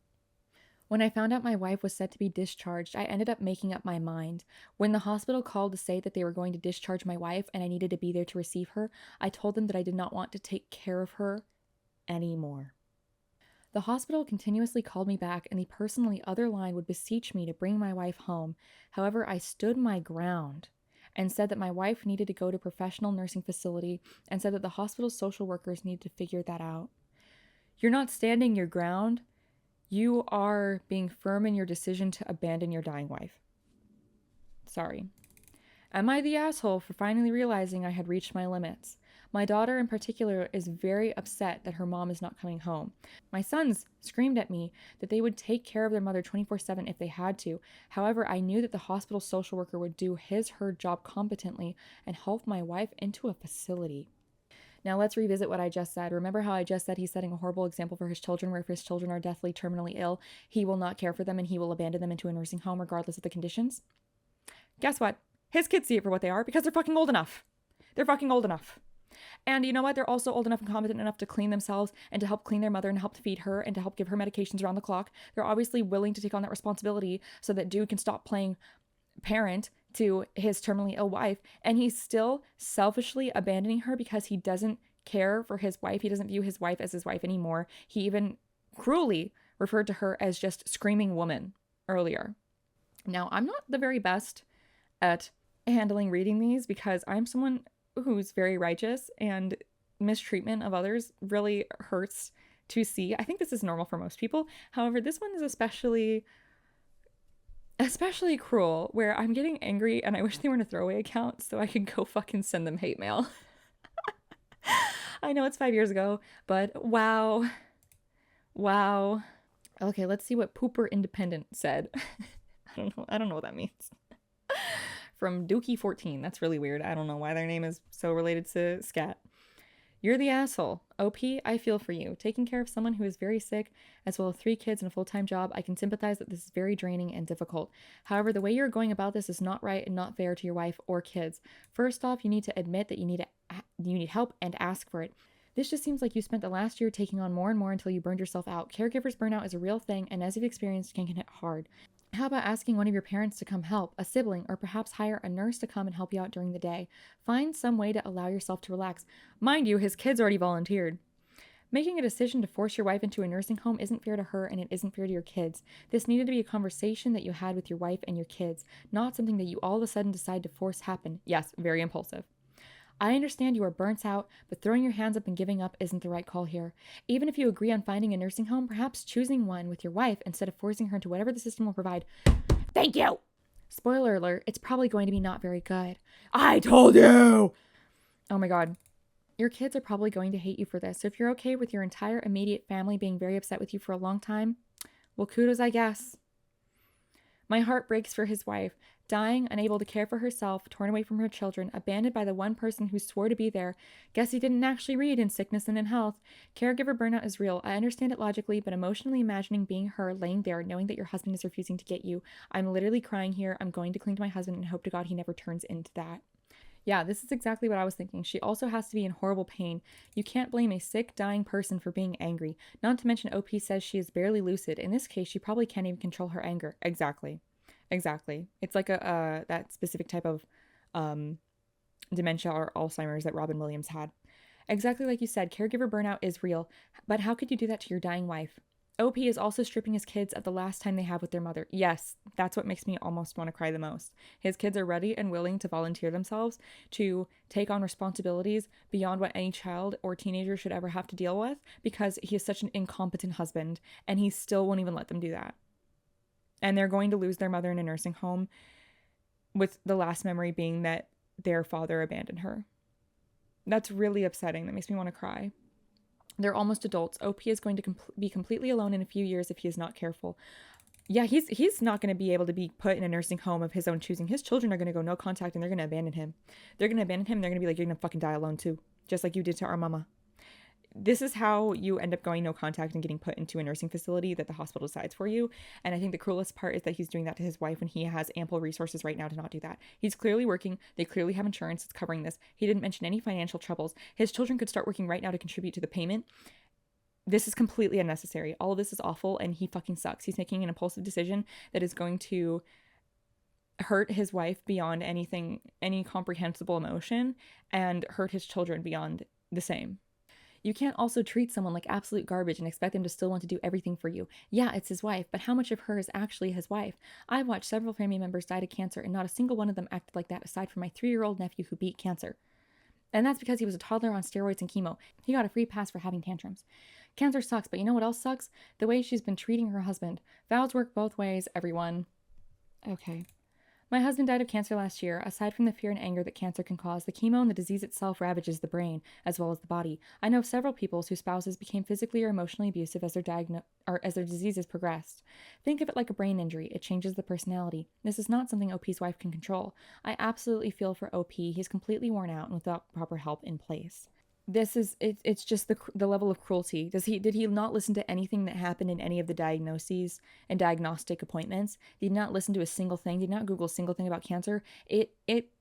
When I found out my wife was set to be discharged, I ended up making up my mind. When the hospital called to say that they were going to discharge my wife and I needed to be there to receive her, I told them that I did not want to take care of her anymore. The hospital continuously called me back, and the person on the other line would beseech me to bring my wife home. However, I stood my ground and said that my wife needed to go to a professional nursing facility and said that the hospital's social workers needed to figure that out. You're not standing your ground. You are being firm in your decision to abandon your dying wife. Sorry. Am I the asshole for finally realizing I had reached my limits? My daughter in particular is very upset that her mom is not coming home. My sons screamed at me that they would take care of their mother 24/7 if they had to. However, I knew that the hospital social worker would do her job competently and help my wife into a facility. Now let's revisit what I just said. Remember how I just said he's setting a horrible example for his children, where if his children are deathly, terminally ill, he will not care for them and he will abandon them into a nursing home regardless of the conditions? Guess what? His kids see it for what they are because they're fucking old enough. They're fucking old enough. And you know what? They're also old enough and competent enough to clean themselves and to help clean their mother and help to feed her and to help give her medications around the clock. They're obviously willing to take on that responsibility so that dude can stop playing parent to his terminally ill wife. And he's still selfishly abandoning her because he doesn't care for his wife. He doesn't view his wife as his wife anymore. He even cruelly referred to her as just screaming woman earlier. Now, I'm not the very best at handling reading these because I'm someone who's very righteous, and mistreatment of others really hurts to see. I think this is normal for most people. However, this one is especially cruel, where I'm getting angry and I wish they were in a throwaway account so I could go fucking send them hate mail. I know it's 5 years ago, but wow. Okay, let's see what Pooper Independent said. I don't know what that means. From Dookie14. That's really weird. I don't know why their name is so related to scat. You're the asshole. OP, I feel for you. Taking care of someone who is very sick, as well as 3 kids and a full-time job, I can sympathize that this is very draining and difficult. However, the way you're going about this is not right and not fair to your wife or kids. First off, you need to admit that you need help and ask for it. This just seems like you spent the last year taking on more and more until you burned yourself out. Caregivers burnout is a real thing, and as you've experienced, can hit hard. How about asking one of your parents to come help, a sibling, or perhaps hire a nurse to come and help you out during the day? Find some way to allow yourself to relax. Mind you, his kids already volunteered. Making a decision to force your wife into a nursing home isn't fair to her, and it isn't fair to your kids. This needed to be a conversation that you had with your wife and your kids, not something that you all of a sudden decide to force happen. Yes, very impulsive. I understand you are burnt out, but throwing your hands up and giving up isn't the right call here. Even if you agree on finding a nursing home, perhaps choosing one with your wife instead of forcing her into whatever the system will provide. Thank you! Spoiler alert, it's probably going to be not very good. I told you! Oh my god. Your kids are probably going to hate you for this. So if you're okay with your entire immediate family being very upset with you for a long time, well, kudos, I guess. My heart breaks for his wife, dying, unable to care for herself, torn away from her children, abandoned by the one person who swore to be there. Guess he didn't actually read In Sickness and in Health. Caregiver burnout is real. I understand it logically, but emotionally imagining being her, laying there, knowing that your husband is refusing to get you. I'm literally crying here. I'm going to cling to my husband and hope to God he never turns into that. Yeah, this is exactly what I was thinking. She also has to be in horrible pain. You can't blame a sick, dying person for being angry. Not to mention, OP says she is barely lucid. In this case, she probably can't even control her anger. Exactly. Exactly. It's like that specific type of dementia or Alzheimer's that Robin Williams had. Exactly like you said, caregiver burnout is real. But how could you do that to your dying wife? OP is also stripping his kids of the last time they have with their mother. Yes, that's what makes me almost want to cry the most. His kids are ready and willing to volunteer themselves to take on responsibilities beyond what any child or teenager should ever have to deal with because he is such an incompetent husband and he still won't even let them do that. And they're going to lose their mother in a nursing home with the last memory being that their father abandoned her. That's really upsetting. That makes me want to cry. They're almost adults. OP is going to be completely alone in a few years if he is not careful. Yeah, he's not going to be able to be put in a nursing home of his own choosing. His children are going to go no contact and they're going to abandon him. They're going to abandon him and they're going to be like, you're going to fucking die alone too. Just like you did to our mama. This is how you end up going no contact and getting put into a nursing facility that the hospital decides for you. And I think the cruelest part is that he's doing that to his wife when he has ample resources right now to not do that. He's clearly working. They clearly have insurance that's covering this. He didn't mention any financial troubles. His children could start working right now to contribute to the payment. This is completely unnecessary. All of this is awful and he fucking sucks. He's making an impulsive decision that is going to hurt his wife beyond any comprehensible emotion and hurt his children beyond the same. You can't also treat someone like absolute garbage and expect them to still want to do everything for you. Yeah, it's his wife, but how much of her is actually his wife? I've watched several family members die of cancer and not a single one of them acted like that aside from my 3-year-old nephew who beat cancer. And that's because he was a toddler on steroids and chemo. He got a free pass for having tantrums. Cancer sucks, but you know what else sucks? The way she's been treating her husband. Vows work both ways, everyone. Okay. My husband died of cancer last year. Aside from the fear and anger that cancer can cause, the chemo and the disease itself ravages the brain, as well as the body. I know several people whose spouses became physically or emotionally abusive as their diseases progressed. Think of it like a brain injury. It changes the personality. This is not something OP's wife can control. I absolutely feel for OP. He's completely worn out and without proper help in place. It's just the level of cruelty. Did he not listen to anything that happened in any of the diagnoses and diagnostic appointments? Did not listen to a single thing? Did not Google a single thing about cancer? It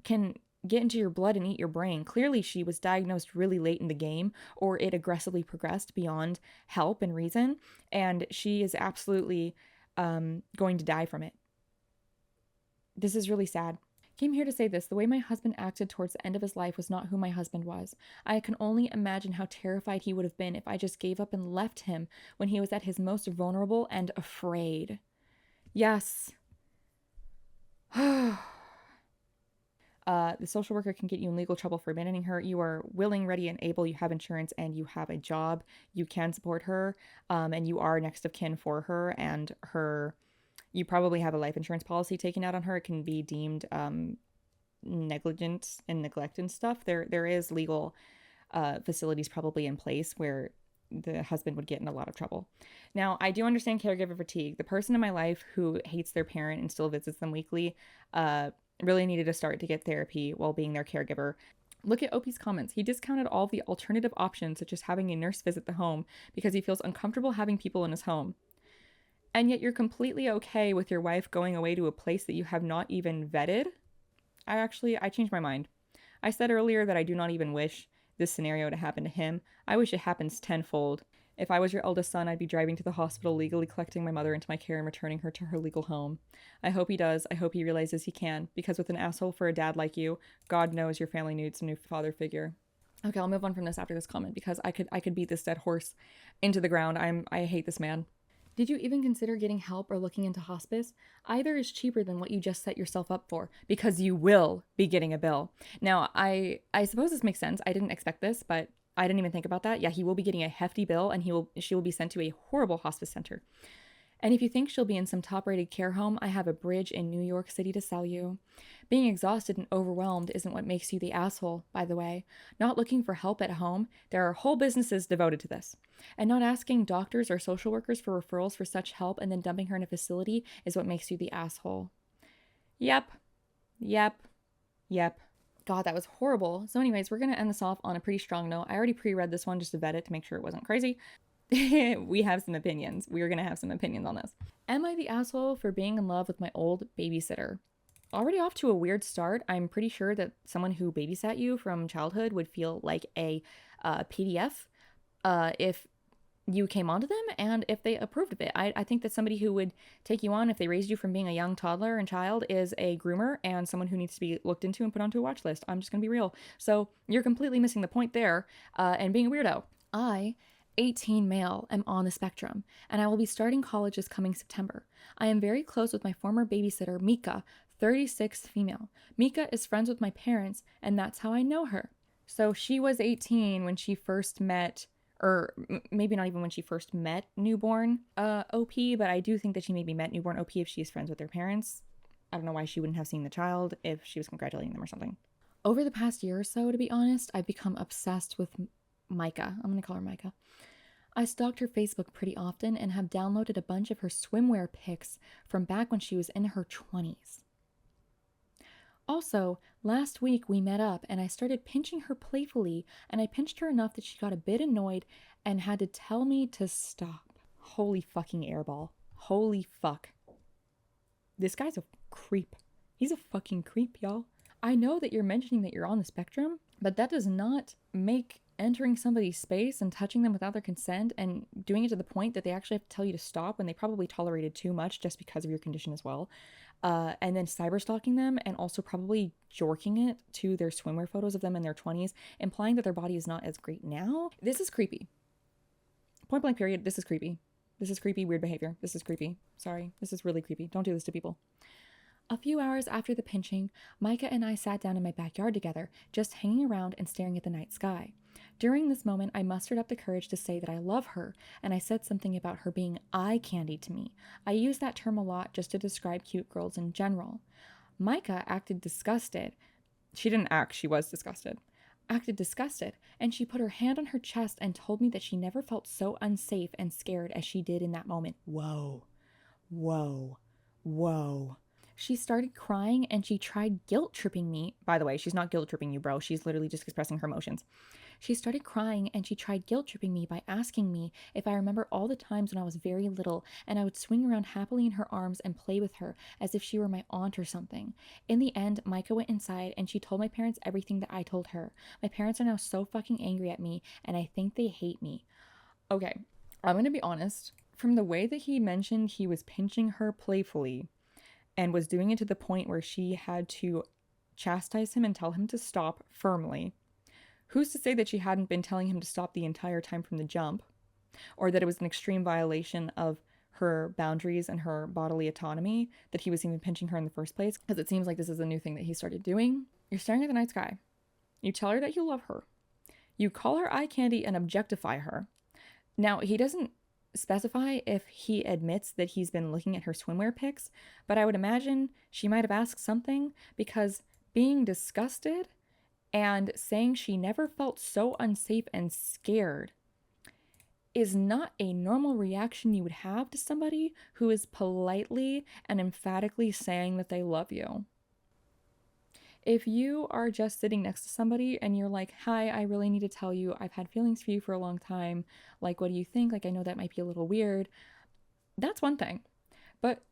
can get into your blood and eat your brain. Clearly she was diagnosed really late in the game, or it aggressively progressed beyond help and reason, and she is absolutely going to die from it. This is really sad. Came here to say this. The way my husband acted towards the end of his life was not who my husband was. I can only imagine how terrified he would have been if I just gave up and left him when he was at his most vulnerable and afraid. Yes. The social worker can get you in legal trouble for abandoning her. You are willing, ready, and able. You have insurance and you have a job. You can support her, and you are next of kin for her and her. You probably have a life insurance policy taken out on her. It can be deemed negligence and neglect and stuff. There is legal facilities probably in place where the husband would get in a lot of trouble. Now, I do understand caregiver fatigue. The person in my life who hates their parent and still visits them weekly really needed to start to get therapy while being their caregiver. Look at OP's comments. He discounted all the alternative options, such as having a nurse visit the home, because he feels uncomfortable having people in his home. And yet you're completely okay with your wife going away to a place that you have not even vetted? I changed my mind. I said earlier that I do not even wish this scenario to happen to him. I wish it happens tenfold. If I was your eldest son, I'd be driving to the hospital, legally collecting my mother into my care and returning her to her legal home. I hope he does. I hope he realizes he can, because with an asshole for a dad like you, God knows your family needs a new father figure. Okay, I'll move on from this after this comment because I could beat this dead horse into the ground. I hate this man. Did you even consider getting help or looking into hospice? Either is cheaper than what you just set yourself up for, because you will be getting a bill. Now, I suppose this makes sense. I didn't expect this, but I didn't even think about that. Yeah, he will be getting a hefty bill and she will be sent to a horrible hospice center. And if you think she'll be in some top rated care home, I have a bridge in New York City to sell you. Being exhausted and overwhelmed isn't what makes you the asshole, by the way. Not looking for help at home, there are whole businesses devoted to this. And not asking doctors or social workers for referrals for such help and then dumping her in a facility is what makes you the asshole. Yep, yep, yep. God, that was horrible. So, anyways, we're going to end this off on a pretty strong note. I already pre read this one just to vet it to make sure it wasn't crazy. We have some opinions. We're going to have some opinions on this. Am I the asshole for being in love with my old babysitter? Already off to a weird start. I'm pretty sure that someone who babysat you from childhood would feel like a PDF if you came onto them and if they approved of it. I think that somebody who would take you on if they raised you from being a young toddler and child is a groomer and someone who needs to be looked into and put onto a watch list. I'm just going to be real. So you're completely missing the point there and being a weirdo. I 18 male, am on the spectrum, and I will be starting college this coming September. I am very close with my former babysitter, Mika, 36 female. Mika is friends with my parents, and that's how I know her. So she was 18 when she first met, or maybe not even when she first met newborn OP, but I do think that she maybe met newborn OP if she's friends with their parents. I don't know why she wouldn't have seen the child if she was congratulating them or something. Over the past year or so, to be honest, I've become obsessed with Micah. I'm going to call her Micah. I stalked her Facebook pretty often and have downloaded a bunch of her swimwear pics from back when she was in her 20s. Also, last week we met up and I started pinching her playfully, and I pinched her enough that she got a bit annoyed and had to tell me to stop. Holy fucking airball. Holy fuck. This guy's a creep. He's a fucking creep, y'all. I know that you're mentioning that you're on the spectrum, but that does not make entering somebody's space and touching them without their consent and doing it to the point that they actually have to tell you to stop when they probably tolerated too much just because of your condition as well. And then cyber stalking them and also probably jorking it to their swimwear photos of them in their 20s, implying that their body is not as great now. This is creepy. Point blank period. This is creepy. This is creepy, weird behavior. This is creepy. Sorry. This is really creepy. Don't do this to people. A few hours after the pinching, Micah and I sat down in my backyard together, just hanging around and staring at the night sky. During this moment, I mustered up the courage to say that I love her, and I said something about her being eye candy to me. I use that term a lot just to describe cute girls in general. Micah acted disgusted. She didn't act, she was disgusted. Acted disgusted, and she put her hand on her chest and told me that she never felt so unsafe and scared as she did in that moment. Whoa. Whoa. Whoa. She started crying and she tried guilt tripping me. By the way, she's not guilt tripping you, bro. She's literally just expressing her emotions. She started crying and she tried guilt tripping me by asking me if I remember all the times when I was very little and I would swing around happily in her arms and play with her as if she were my aunt or something. In the end, Micah went inside and she told my parents everything that I told her. My parents are now so fucking angry at me and I think they hate me. Okay, I'm gonna be honest. From the way that he mentioned he was pinching her playfully and was doing it to the point where she had to chastise him and tell him to stop firmly. Who's to say that she hadn't been telling him to stop the entire time from the jump? Or that it was an extreme violation of her boundaries and her bodily autonomy that he was even pinching her in the first place? Because it seems like this is a new thing that he started doing. You're staring at the night sky. You tell her that you love her. You call her eye candy and objectify her. Now, he doesn't specify if he admits that he's been looking at her swimwear pics, but I would imagine she might have asked something, because being disgusted and saying she never felt so unsafe and scared is not a normal reaction you would have to somebody who is politely and emphatically saying that they love you. If you are just sitting next to somebody and you're like, hi, I really need to tell you, I've had feelings for you for a long time. Like, what do you think? Like, I know that might be a little weird. That's one thing. But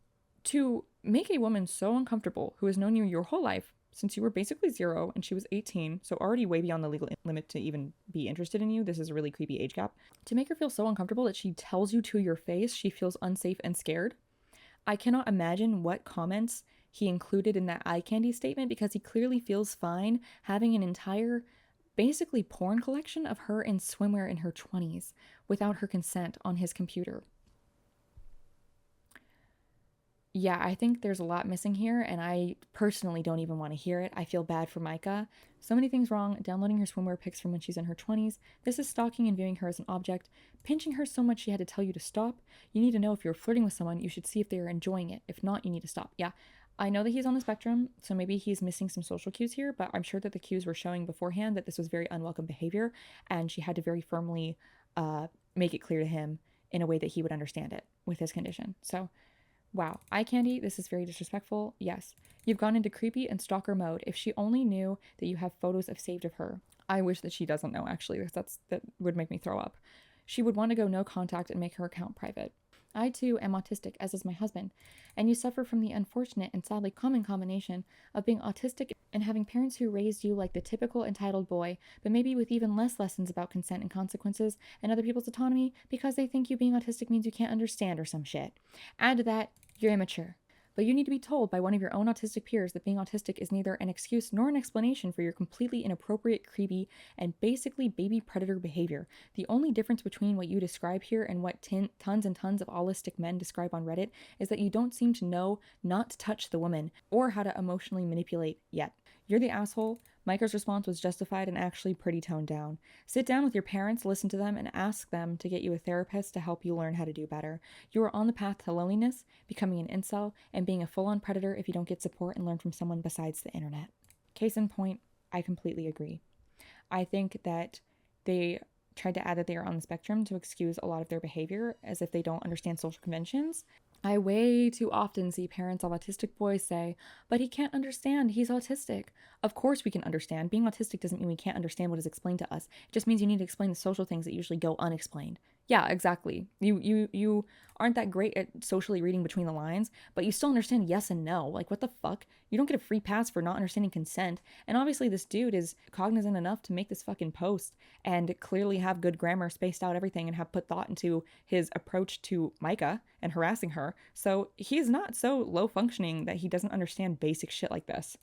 to make a woman so uncomfortable who has known you your whole life, since you were basically 0 and she was 18, so already way beyond the legal limit to even be interested in you, this is a really creepy age gap, to make her feel so uncomfortable that she tells you to your face she feels unsafe and scared. I cannot imagine what comments he included in that eye candy statement, because he clearly feels fine having an entire, basically porn collection of her in swimwear in her 20s without her consent on his computer. Yeah, I think there's a lot missing here, and I personally don't even want to hear it. I feel bad for Micah. So many things wrong. Downloading her swimwear pics from when she's in her 20s. This is stalking and viewing her as an object. Pinching her so much she had to tell you to stop. You need to know if you're flirting with someone, you should see if they are enjoying it. If not, you need to stop. Yeah, I know that he's on the spectrum, so maybe he's missing some social cues here, but I'm sure that the cues were showing beforehand that this was very unwelcome behavior, and she had to very firmly make it clear to him in a way that he would understand it with his condition. So, wow, eye candy, this is very disrespectful. Yes. You've gone into creepy and stalker mode. If she only knew that you have photos of saved of her. I wish that she doesn't know, actually, because that would make me throw up. She would want to go no contact and make her account private. I too am autistic, as is my husband, and you suffer from the unfortunate and sadly common combination of being autistic and having parents who raised you like the typical entitled boy, but maybe with even less lessons about consent and consequences and other people's autonomy because they think you being autistic means you can't understand or some shit. Add to that, you're immature. But you need to be told by one of your own autistic peers that being autistic is neither an excuse nor an explanation for your completely inappropriate, creepy, and basically baby predator behavior. The only difference between what you describe here and what tons and tons of allistic men describe on Reddit is that you don't seem to know not to touch the woman or how to emotionally manipulate yet. You're the asshole. Micah's response was justified and actually pretty toned down. Sit down with your parents, listen to them, and ask them to get you a therapist to help you learn how to do better. You are on the path to loneliness, becoming an incel, and being a full-on predator if you don't get support and learn from someone besides the internet. Case in point, I completely agree. I think that they tried to add that they are on the spectrum to excuse a lot of their behavior as if they don't understand social conventions. I way too often see parents of autistic boys say, but he can't understand, he's autistic. Of course we can understand. Being autistic doesn't mean we can't understand what is explained to us. It just means you need to explain the social things that usually go unexplained. Yeah, exactly. You aren't that great at socially reading between the lines, but you still understand yes and no. Like, what the fuck? You don't get a free pass for not understanding consent. And obviously this dude is cognizant enough to make this fucking post and clearly have good grammar, spaced out everything, and have put thought into his approach to Micah and harassing her. So he's not so low functioning that he doesn't understand basic shit like this.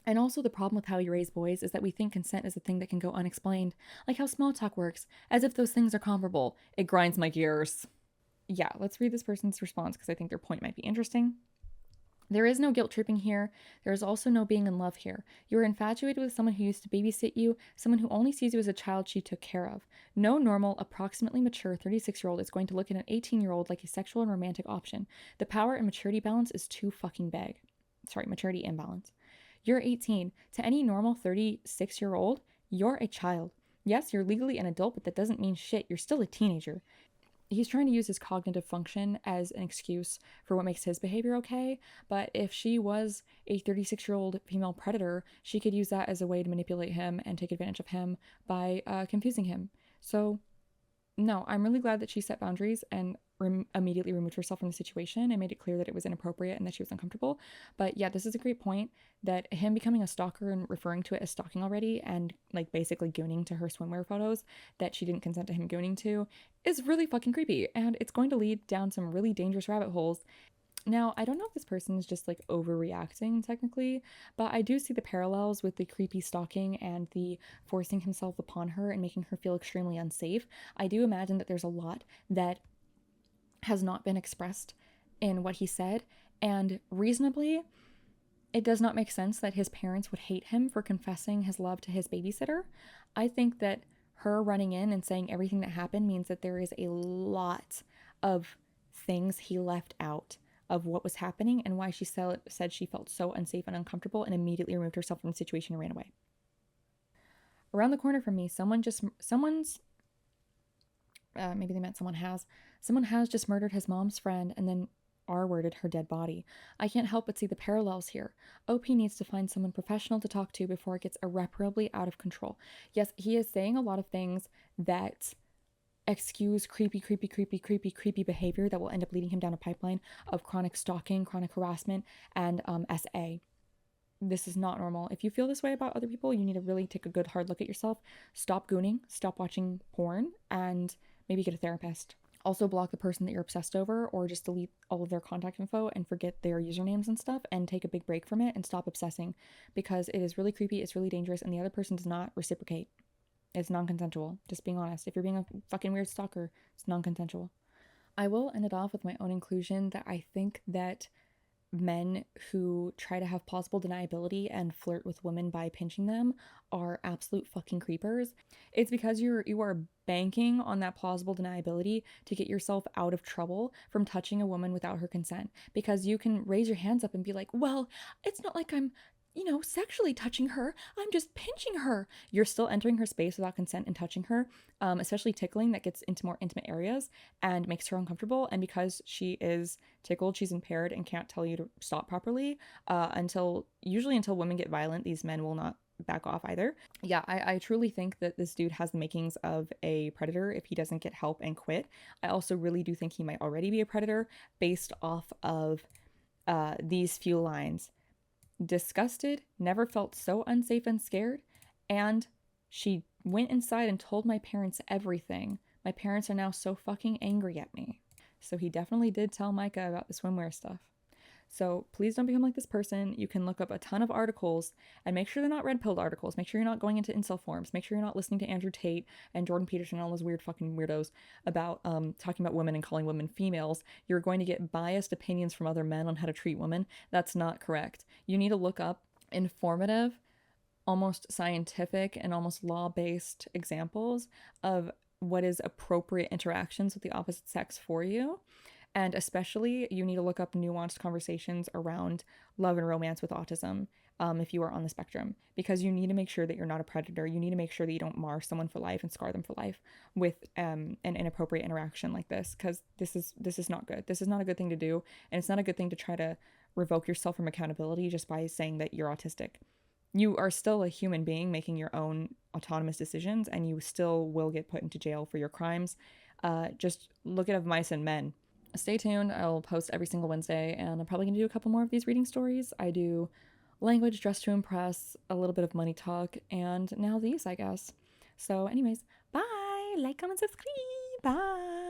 And also, the problem with how you raise boys is that we think consent is a thing that can go unexplained, like how small talk works, as if those things are comparable. It grinds my gears. Yeah, let's read this person's response because I think their point might be interesting. There is no guilt tripping here. There is also no being in love here. You are infatuated with someone who used to babysit you, someone who only sees you as a child she took care of. No normal, approximately mature 36-year-old is going to look at an 18-year-old like a sexual and romantic option. The power and maturity balance is too fucking big. Maturity imbalance. You're 18. To any normal 36-year-old, you're a child. Yes, you're legally an adult, but that doesn't mean shit. You're still a teenager. He's trying to use his cognitive function as an excuse for what makes his behavior okay, but if she was a 36-year-old female predator, she could use that as a way to manipulate him and take advantage of him by confusing him. So, no, I'm really glad that she set boundaries and immediately removed herself from the situation and made it clear that it was inappropriate and that she was uncomfortable. But yeah, this is a great point that him becoming a stalker and referring to it as stalking already and like basically gooning to her swimwear photos that she didn't consent to him gooning to is really fucking creepy, and it's going to lead down some really dangerous rabbit holes. Now, I don't know if this person is just like overreacting technically, but I do see the parallels with the creepy stalking and the forcing himself upon her and making her feel extremely unsafe. I do imagine that there's a lot that has not been expressed in what he said, and reasonably, it does not make sense that his parents would hate him for confessing his love to his babysitter. I think that her running in and saying everything that happened means that there is a lot of things he left out of what was happening and why she said she felt so unsafe and uncomfortable and immediately removed herself from the situation and ran away. Around the corner from me, maybe they meant someone has just murdered his mom's friend and then R-worded her dead body. I can't help but see the parallels here. OP needs to find someone professional to talk to before it gets irreparably out of control. Yes, he is saying a lot of things that excuse creepy behavior that will end up leading him down a pipeline of chronic stalking, chronic harassment, and SA. This is not normal. If you feel this way about other people, you need to really take a good hard look at yourself. Stop gooning, stop watching porn, and maybe get a therapist. Also block the person that you're obsessed over, or just delete all of their contact info and forget their usernames and stuff and take a big break from it and stop obsessing, because it is really creepy, it's really dangerous, and the other person does not reciprocate. It's non-consensual. Just being honest. If you're being a fucking weird stalker, it's non-consensual. I will end it off with my own inclusion that I think that men who try to have plausible deniability and flirt with women by pinching them are absolute fucking creepers. It's because you are banking on that plausible deniability to get yourself out of trouble from touching a woman without her consent, because you can raise your hands up and be like, well, it's not like I'm, sexually touching her. I'm just pinching her. You're still entering her space without consent and touching her, especially tickling that gets into more intimate areas and makes her uncomfortable. And because she is tickled, she's impaired and can't tell you to stop properly, until women get violent, these men will not back off either. Yeah, I truly think that this dude has the makings of a predator if he doesn't get help and quit. I also really do think he might already be a predator based off of these few lines. Disgusted, never felt so unsafe and scared, and she went inside and told my parents everything. My parents are now so fucking angry at me. So he definitely did tell Micah about the swimwear stuff. So please don't become like this person. You can look up a ton of articles and make sure they're not red pilled articles. Make sure you're not going into incel forums. Make sure you're not listening to Andrew Tate and Jordan Peterson and all those weird fucking weirdos about talking about women and calling women females. You're going to get biased opinions from other men on how to treat women. That's not correct. You need to look up informative, almost scientific, and almost law-based examples of what is appropriate interactions with the opposite sex for you. And especially, you need to look up nuanced conversations around love and romance with autism, if you are on the spectrum, because you need to make sure that you're not a predator. You need to make sure that you don't mar someone for life and scar them for life with an inappropriate interaction like this, because this is not good. This is not a good thing to do, and it's not a good thing to try to revoke yourself from accountability just by saying that you're autistic. You are still a human being making your own autonomous decisions, and you still will get put into jail for your crimes. Just look at Mice and Men. Stay tuned. I'll post every single Wednesday, and I'm probably going to do a couple more of these reading stories. I do language, dress to impress, a little bit of money talk, and now these, I guess. So anyways, bye. Like, comment, subscribe. Bye.